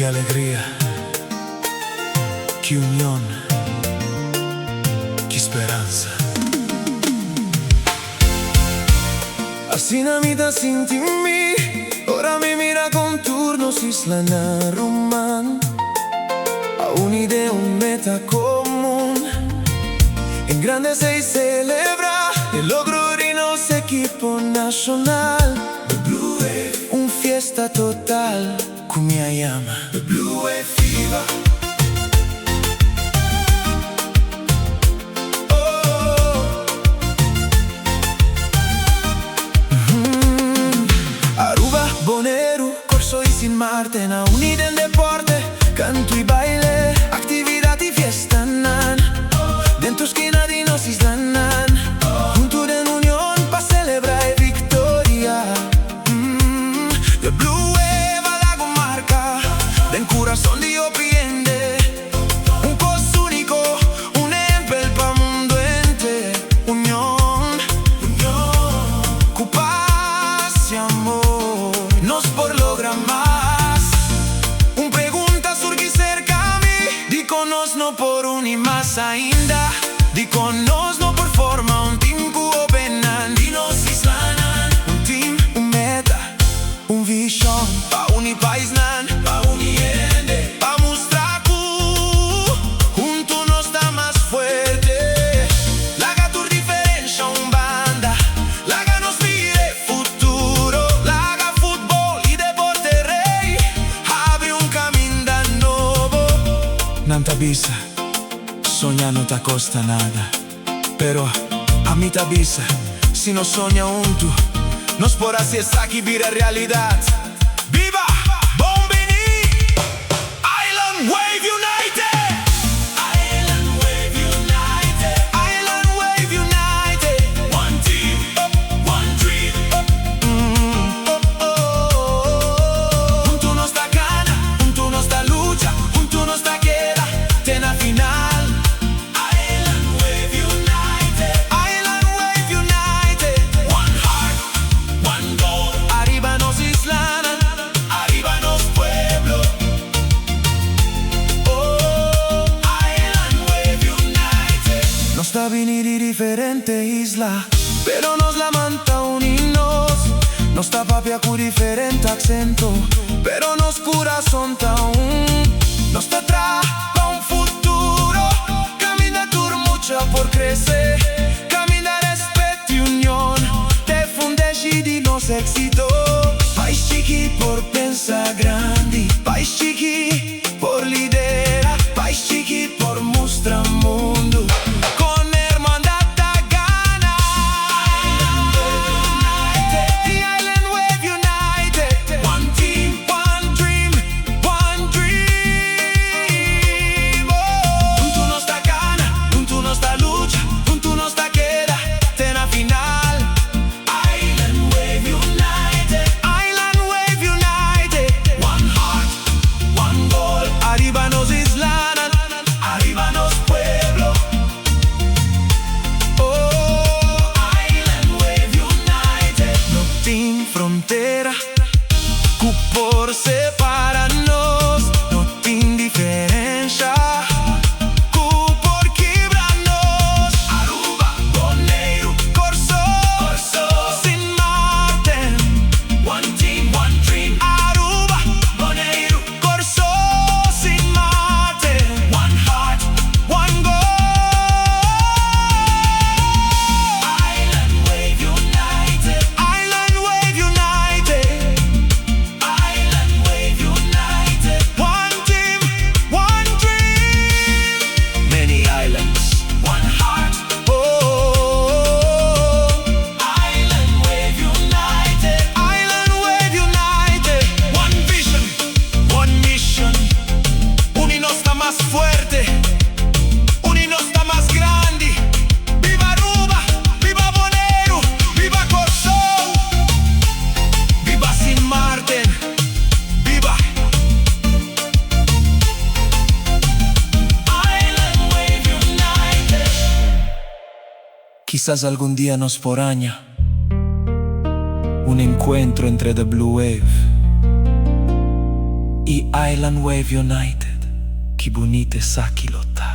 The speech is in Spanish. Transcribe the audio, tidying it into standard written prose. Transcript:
Qué alegría, qué unión, qué esperanza. Así namita sinti mi, ora mi mira con turnos isla na roman. A un'idea, un meta común, en grande se celebra el logro de nuestro equipo nacional. The Blue Wave, un fiesta total, Kumia llama The Blue Wave Fever. Aruba, Bonaire, Corso y Sin Marten, a unida en deporte, canto y baile, actividad y fiesta nan. Dentro esquina de nos isla nan, junto en unión pa' celebrar victoria. The Blue Wave a la comarca, del corazón de Opiende, un cos único, un empel pa' mundo ente. Unión, con paz y amor, nos por lograr más. Un pregunta surgi cerca a mí, diconos no por un y más ainda. Diconos no por forma, un team cubo penan, dinos islanan. Un team, un meta, un vision, pa' uni país nan, pa' uniende, pa' mostrar que junto nos está más fuerte. Laga tu diferencia, un banda, laga nos mire futuro, laga fútbol y deporte rey, abre un camino nuevo. Nanta bisa, soñar no te costa nada, pero a mí te avisa, si no soña junto, nos por así es aquí vira realidad. ¡Viva! ¡Bombini! Island Wave United! Island Wave United! Island Wave United! One team, one dream. Junto nos da gana, junto nos da lucha, junto nos da queda, tena final. Sta venir di differente isla, pero nos la manta unirnos. Nos sta papia con differente accento, pero nos corazón ta un. Nos sta tra pa' un futuro, camina tur mucha por crecer. Camina respeto y unión, te fundeshi di nos éxito. País chiqui por pensar grande, país chiqui por lidera, país chiqui por mostrar mundo. Frontera, que por separarnos no tiene diferencia, que por quebrarnos. Aruba, Bonaire, Corso, Sin Marten, one team, one dream. Aruba, Bonaire, Corso, Sin Marten, one heart, one goal. Island Wave United. Island Wave United. Island Wave United. One team, one dream. Many islands, one heart. Oh, Island Wave United. Island Wave United. One vision, one mission. Uno está más fuerte, uno está más grande. Viva Aruba, viva Bonaire, viva Corso, viva Sin Marten, viva Island Wave United. Quizás algún día nos poraña un encuentro entre The Blue Wave i Island Wave United, kibunite sa kilota.